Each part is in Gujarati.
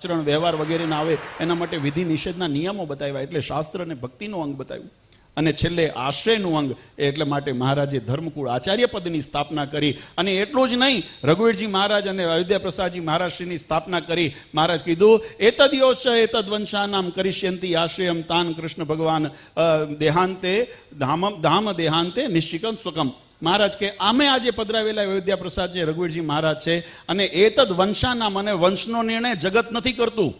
આચરણ વ્યવહાર વગેરે ના આવે એના માટે વિધિ નિષેધના નિયમો બતાવ્યા, એટલે શાસ્ત્ર અને ભક્તિનું અંગ બતાવ્યું. અને છેલ્લે આશ્રયનું અંગ, એટલે માટે મહારાજે ધર્મકુળ આચાર્ય પદની સ્થાપના કરી. અને એટલું જ નહીં, રઘુવીરજી મહારાજ અને અયોધ્યા પ્રસાદજી મહારાજશ્રીની સ્થાપના કરી. મહારાજ કીધું એતદ્યોશ એતદ્વંશાનામ કરિષ્યંતિ આશ્રયમ તાન કૃષ્ણ ભગવાન દેહાંતે ધામ દેહાંતે નિશ્ચિકમ સ્વકમ. મહારાજ કે આમે આજે પધરાવેલા અયોધ્યા પ્રસાદ જે રઘુવીરજી મહારાજ છે, અને એતદ વંશાનામ, અને વંશનો નિર્ણય જગત નથી કરતું.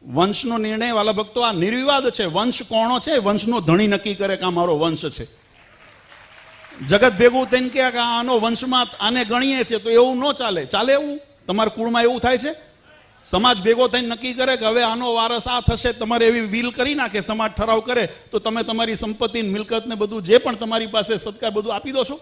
વંશનો નિર્ણય વાલા ભક્તો આ નિર્વિવાદ છે. વંશ કોણો છે, વંશનો ધણી નક્કી કરે કે આ મારો વંશ છે. જગત ભેગું થઈને કે આનો વંશમાં આને ગણીએ છે, તો એવું ન ચાલે. ચાલે એવું? તમારા કુળમાં એવું થાય છે? સમાજ ભેગો થઈને નક્કી કરે કે હવે આનો વારસ આ થશે, તમારે એવી વિલ કરી નાખે, સમાજ ઠરાવ કરે, તો તમે તમારી સંપત્તિ મિલકત ને બધું જે પણ તમારી પાસે સત્કાર બધું આપી દો છો?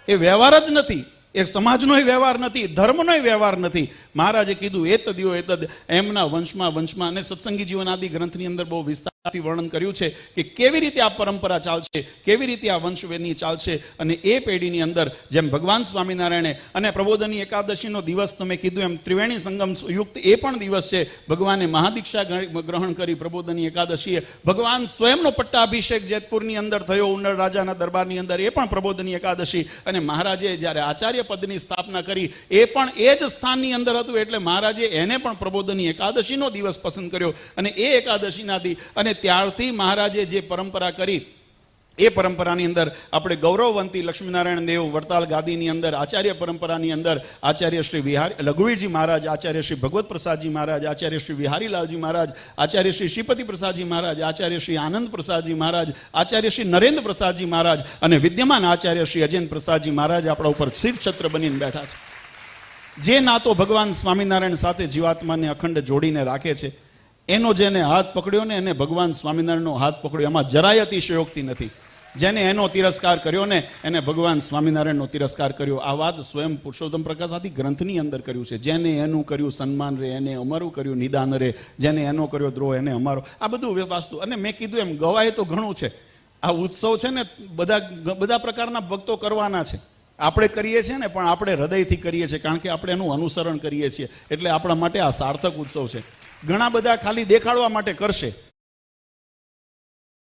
એ વ્યવહાર જ નથી. એ સમાજનો વ્યવહાર નથી, ધર્મનો વ્યવહાર નથી. મહારાજે કીધું એતદ્યો એતદ, એમના વંશમાં અને સત્સંગી જીવન આદિ ગ્રંથની અંદર બહુ વિસ્તારથી વર્ણન કર્યું છે કે કેવી રીતે આ પરંપરા ચાલશે, કેવી રીતે આ વંશવેની ચાલશે. અને એ પેઢીની અંદર જેમ ભગવાન સ્વામિનારાયણે અને પ્રબોધની એકાદશીનો દિવસ તમે કીધું એમ ત્રિવેણી સંગમ યુક્ત એ પણ દિવસ છે. ભગવાને મહાદીક્ષા ગ્રહણ કરી પ્રબોધની એકાદશીએ. ભગવાન સ્વયંનો પટ્ટાભિષેક જેતપુરની અંદર થયો ઉનળ રાજાના દરબારની અંદર, એ પણ પ્રબોધની એકાદશી. અને મહારાજે જ્યારે આચાર્ય પદની સ્થાપના કરી એ પણ એ જ સ્થાનની અંદર હતું, એટલે મહારાજે એને પણ પ્રબોધની એકાદશીનો દિવસ પસંદ કર્યો. અને એ એકાદશીના અને ત્યારથી મહારાજે જે પરંપરા કરી, એ પરંપરાની અંદર આપણે ગૌરવવંતી લક્ષ્મીનારાયણ દેવ વડતાલ ગાદીની અંદર આચાર્ય પરંપરાની અંદર આચાર્ય શ્રી રઘુવીરજી મહારાજ, આચાર્ય શ્રી ભગવત પ્રસાદજી મહારાજ, આચાર્ય શ્રી વિહારીલાલજી મહારાજ, આચાર્ય શ્રી શ્રીપતિ પ્રસાદજી મહારાજ, આચાર્ય શ્રી આનંદ પ્રસાદજી મહારાજ, આચાર્ય શ્રી નરેન્દ્ર પ્રસાદજી મહારાજ અને વિદ્યમાન આચાર્ય શ્રી અજેન્દ્ર પ્રસાદજી મહારાજ આપણા ઉપર શિરછત્ર બનીને બેઠા છે. જે નાતો ભગવાન સ્વામિનારાયણ સાથે જીવાત્માને અખંડ જોડીને રાખે છે, એનો જેને હાથ પકડ્યો ને એને ભગવાન સ્વામિનારાયણનો હાથ પકડ્યો, એમાં જરાય અતિશયોક્તિ નથી. જેને એનો તિરસ્કાર કર્યો ને એને ભગવાન સ્વામિનારાયણનો તિરસ્કાર કર્યો. આ વાત સ્વયં પુરુષોત્તમ પ્રકાશ આદિ ગ્રંથની અંદર કર્યું છે. જેને એનું કર્યું સન્માન રે, એને અમારું કર્યું નિદાન રે, જેને એનો કર્યો દ્રોહ એને અમારો. આ બધું વાસ્તુ. અને મેં કીધું એમ ગવાય તો ઘણું છે. આ ઉત્સવ છે ને બધા પ્રકારના ભક્તો કરવાના છે. આપણે કરીએ છીએ ને, પણ આપણે હૃદયથી કરીએ છીએ, કારણ કે આપણે એનું અનુસરણ કરીએ છીએ. એટલે આપણા માટે આ સાર્થક ઉત્સવ છે. ઘણા બધા ખાલી દેખાડવા માટે કરશે,